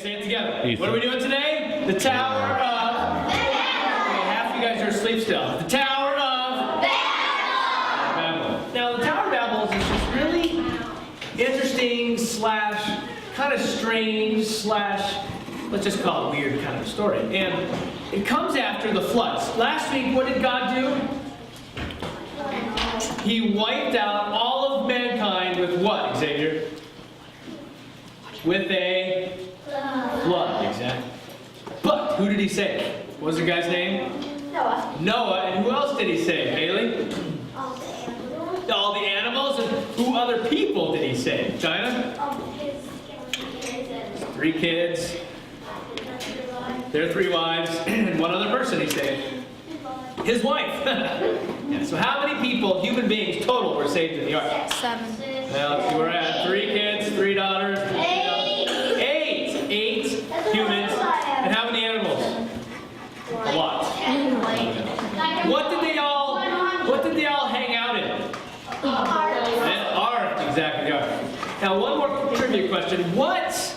say it together. Ethan. What are we doing today? The Tower of Babel. Okay, half of you guys are asleep still. The Tower of Babel. Now, the Tower of Babel is this really interesting slash kind of strange slash, let's just call it weird kind of story. And it comes after the floods. Last week, what did God do? He wiped out all of mankind with what, Xavier? With a flood, exactly. But who did he save? What was the guy's name? Noah. Noah. And who else did he save, Haley? All the animals. All the animals. And who other people did he save? China? His 3 kids. Their 3 wives. And one other person he saved. His wife. Yeah, so how many people, human beings total, were saved in the ark? 7. Well, we're at 3 kids, 3 daughters. 8 humans. And how many animals? A lot. What did they all hang out in? An ark, exactly. The ark. Now, one more trivia question. What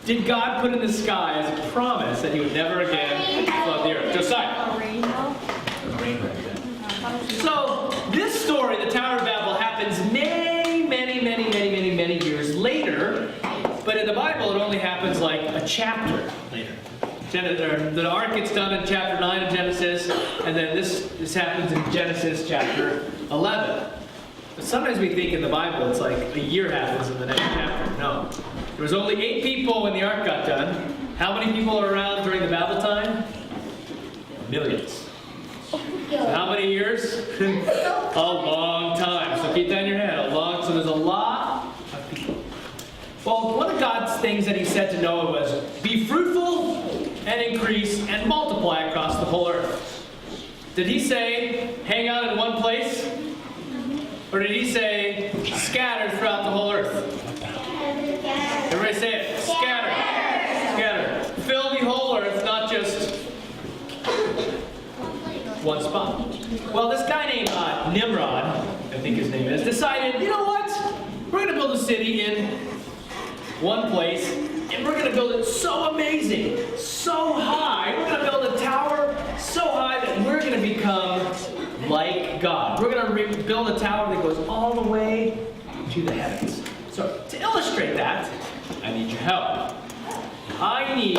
did God put in the sky as a promise that he would never again flood the earth? Josiah. A rainbow. So, this story, the Tower of Babel, happens many years later, but in the Bible it only happens like a chapter later. The ark gets done in chapter 9 of Genesis, and then this happens in Genesis chapter 11. But sometimes we think in the Bible it's like a year happens in the next chapter. No. There was only 8 people when the ark got done. How many people are around during the Babel time? Millions. So how many years? A long time. So keep that in your head. So there's a lot of people. Well, one of God's things that he said to Noah was, be fruitful and increase and multiply across the whole earth. Did he say, hang out in one place? Or did he say, scatter throughout the whole earth? Everybody say it. Scatter. Scatter. Fill the whole earth, not just one spot. Well, this guy named Nimrod, I think his name is, decided, you know what? We're going to build a city in one place, and we're going to build it so amazing, so high. We're going to build a tower so high that we're going to become like God. We're going to build a tower that goes all the way to the heavens. So, to illustrate that, I need your help. I need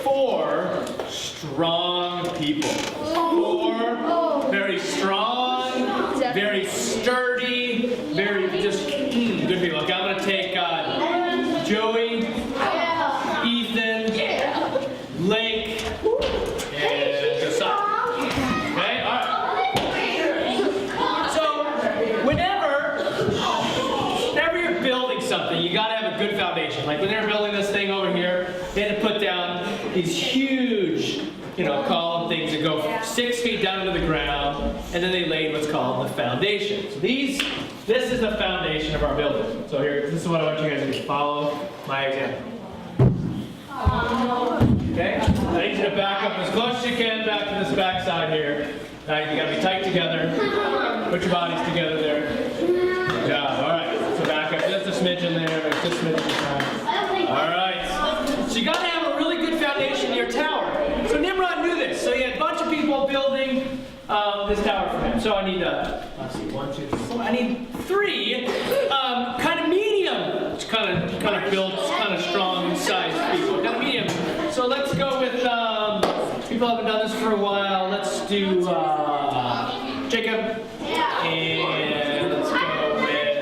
4 strong people. 4 very strong, very sturdy, very just good people. Okay, I'm going to take Joey, Ethan, Lake, and Josiah. Okay, all right. So, whenever you're building something, you got to have a good foundation. Like when they were building this thing over here, they had to put down these huge, column things that go 6 feet down to the ground, and then they laid what's called the foundation. So this is the foundation of our building. So here, this is what I want you guys to do. Follow my example. Okay? I need you to back up as close as you can back to this back side here. Now you gotta be tight together. Put your bodies together there. Good job. All right. So back up just a smidge in there, just a smidge in the All right. So you gotta have a really good foundation in your tower. So Nimrod knew this. So he had a bunch of people building this tower for him. So I need, let's see, 1, 2, 3, 4. I need 3 kind of medium, kind of built, kind of strong sized people. Kind of medium. So let's go with people haven't done this for a while. Let's do Jacob, and let's go with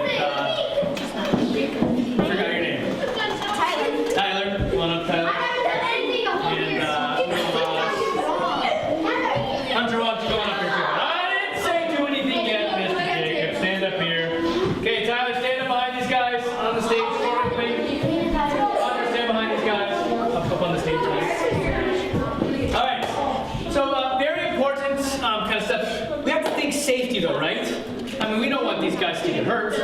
I forgot your name. Tyler. Come on up, Tyler. Hunter, why don't you go on up here too? I didn't say do anything yet, Mr. Jacob. Stand up here. Okay, Tyler, stand up behind these guys on the stage for me, please. Hunter, stand behind these guys. Up on the stage, please. All right. So, very important kind of stuff. We have to think safety, though, right? I mean, we don't want these guys to get hurt.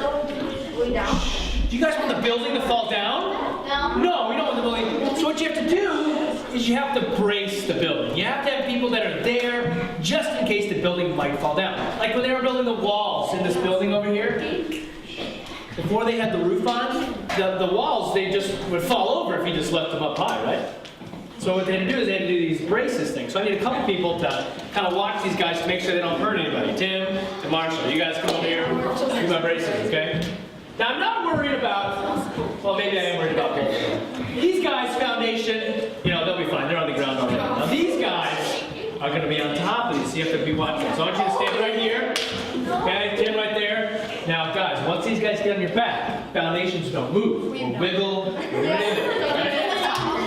We don't. Do you guys want the building to fall down? No, we don't want the building. So what you have to do is you have to brace the building. You have to have people that are there just in case the building might fall down. Like when they were building the walls in this building over here, before they had the roof on, the walls, they just would fall over if you just left them up high, right? So what they had to do is they had to do these braces things. So I need a couple people to kind of watch these guys to make sure they don't hurt anybody. Tim and Marshall, you guys come over here, do my braces, okay? Now I'm not worried about, well maybe I am worried about both of them. These guys' foundation, they'll be fine. They're on the ground already. Now these guys are going to be on top of these, so you have to be watching. So I want you to stand right here, okay? Stand right there. Now guys, once these guys get on your back, foundations don't move. We'll wiggle, we'll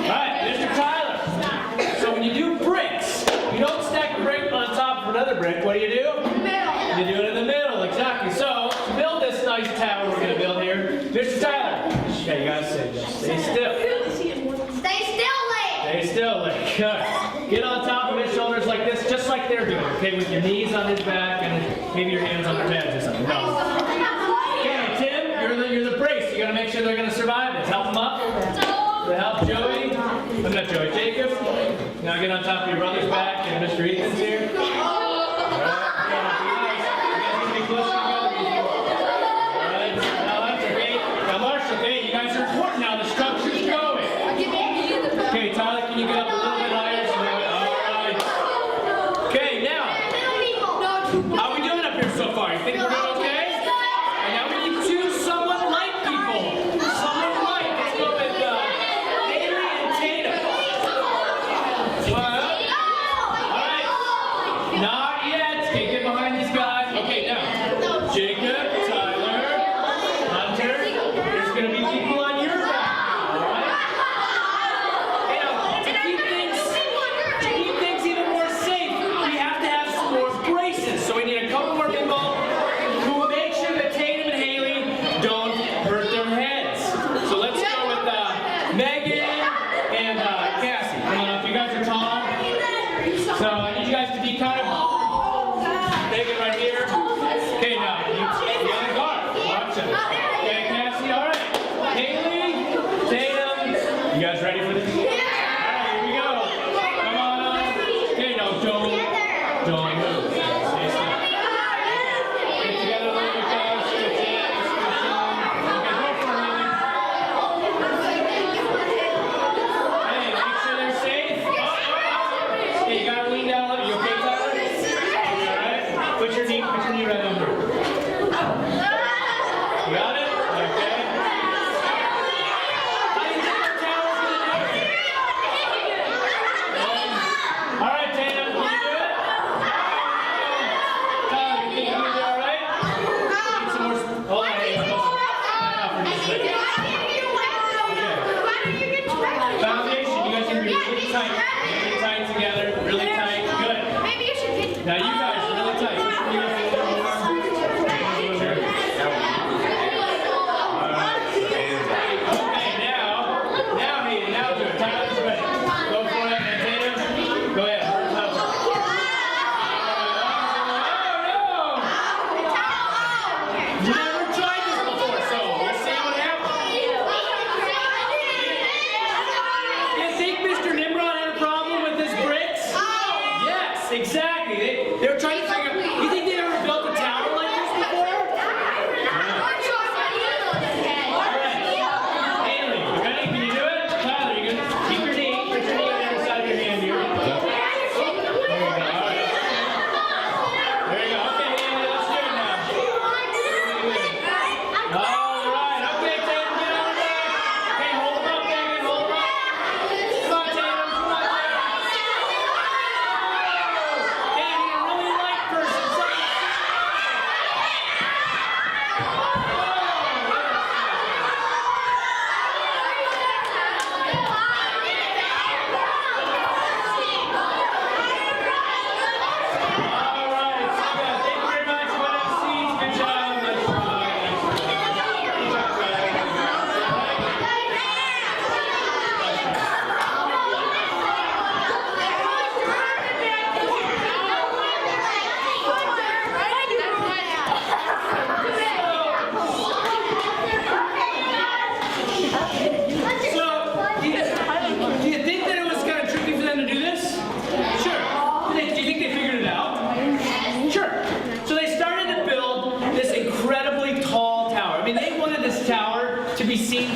Alright, Mr. Tyler. So when you do bricks, you don't stack a brick on top of another brick. What do? You do it in the middle, exactly. So to build this nice tower we're going to build here, Mr. Tyler. Yeah, you guys stay still. Stay still, Lee. Stay still, Lee. Good. Get on top of his shoulders like this, just like they're doing. Okay, with your knees on his back and maybe your hands on their heads or something. No. Okay, Tim, you're the brace. You got to make sure they're going to survive this. Help them up. Help Joey. I'm not Joey. Jacob. Now get on top of your brother's back and Mr. Ethan's here. Okay, Tyler, can you get up a little bit higher? All right. Okay, now, how are we doing up here so far? You think we're doing okay? And now we need to choose someone like people. Someone like. Let's go with Haley and Tatum. All right.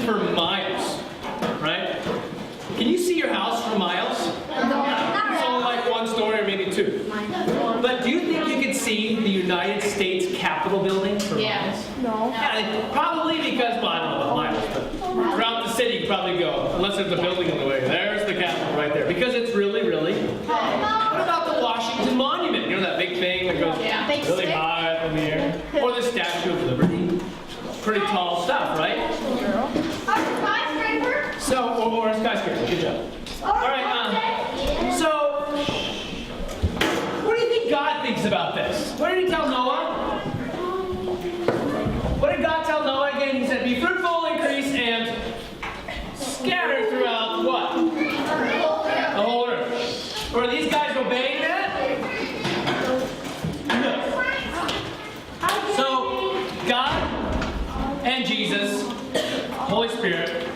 for miles, right? Can you see your house for miles? It's only like one story or maybe two. But do you think you could see the United States Capitol building for miles? No. Yeah, probably because, well, I don't know about miles, but throughout the city you probably go, unless there's a building in the way. There's the Capitol right there. Because it's really, really... What about the Washington Monument? You know that big thing that goes really high up in the air? Or the Statue of Liberty? Pretty tall stuff, right? Skyscraper? So, or a skyscraper. Good job. All right, so, what do you think God thinks about this? What did he tell Noah? What did God tell Noah again? He said, be fruitful, increase, and scatter throughout what? The whole earth. Were these guys obeying that? No. So, God and Jesus, Holy Spirit,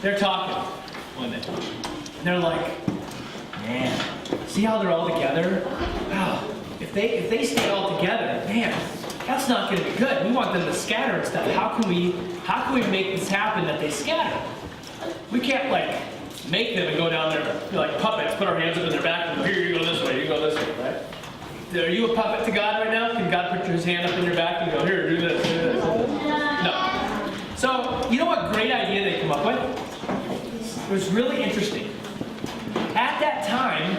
they're talking one day. They're like, man, see how they're all together? Wow, if they stay all together, man, that's not going to be good. We want them to scatter and stuff. How can we make this happen that they scatter? We can't like make them and go down there like puppets, put our hands up in their back, and here you go this way, you go this way, right? Are you a puppet to God right now? Can God put his hand up in your back and go, here, do this, do this? No. So, you know what great idea they come up with? It was really interesting. At that time,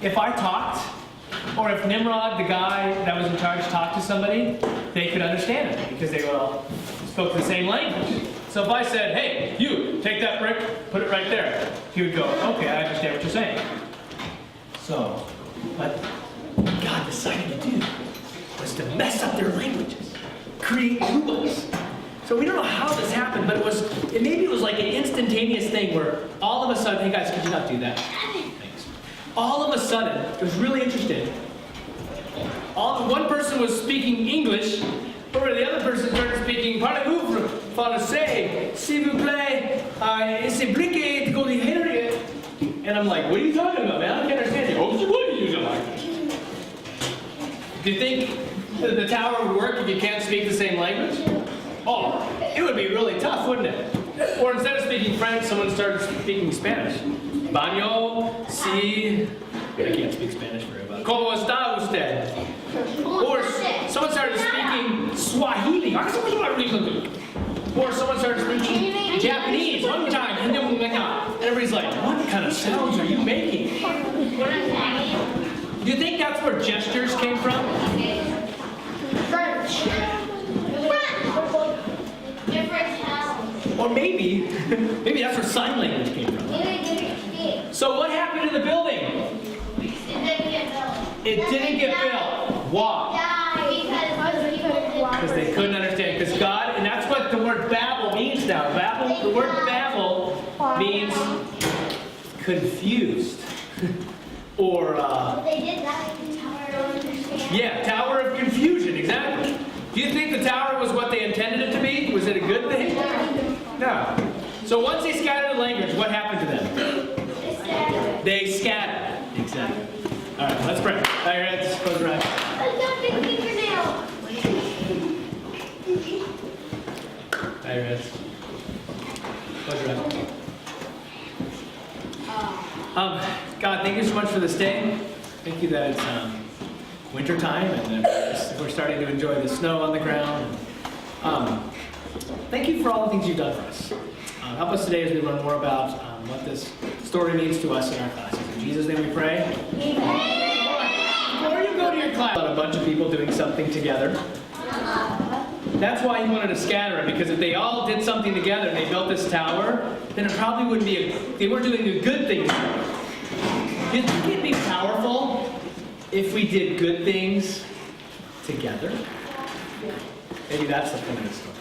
if I talked, or if Nimrod, the guy that was in charge, talked to somebody, they could understand it because they all spoke the same language. So if I said, hey, you, take that brick, put it right there, he would go, okay, I understand what you're saying. So, what God decided to do was to mess up their languages, create new ones. So we don't know how this happened, but maybe it was like an instantaneous thing where all of a sudden, hey guys, could you not do that? Thanks. All of a sudden, it was really interesting. One person was speaking English, but the other person started speaking parlez-vous français, s'il vous plaît, c'est briquet de Harriet. And I'm like, what are you talking about, man? I can't understand you. Oh, what are you doing like this? Do you think the tower would work if you can't speak the same language? Oh, it would be really tough, wouldn't it? Or instead of speaking French, someone started speaking Spanish. Baño, si... I can't speak Spanish very well. ¿Cómo está usted? Or someone started speaking Swahili. Or someone started speaking Japanese one time. And everybody's like, what kind of sounds are you making? Do you think that's where gestures came from? French. Or maybe that's where sign language came from. So what happened to the building? It didn't get built. Why? Because they couldn't understand. Because God, and that's what the word Babel means now. The word Babel means confused. Or, They did that in the Tower of Understanding. yeah, Tower of Confusion, exactly. Do you think the tower was what they intended it to be? Was it a good thing? No. So once they scattered the language, what happened to them? They scattered. Exactly. All right, let's pray. Bow your heads, close your eyes. I've got big fingernail. Bow your heads. Close your eyes. God, thank you so much for this day. Thank you that it's winter time and that we're starting to enjoy the snow on the ground. Thank you for all the things you've done for us. Help us today as we learn more about what this story means to us in our classes. In Jesus' name we pray. Before you go to your class, a bunch of people doing something together. That's why he wanted to scatter it, because if they all did something together and they built this tower, then it probably wouldn't be they weren't doing a good thing. Do you think it'd be powerful if we did good things together? Maybe that's the point of the story.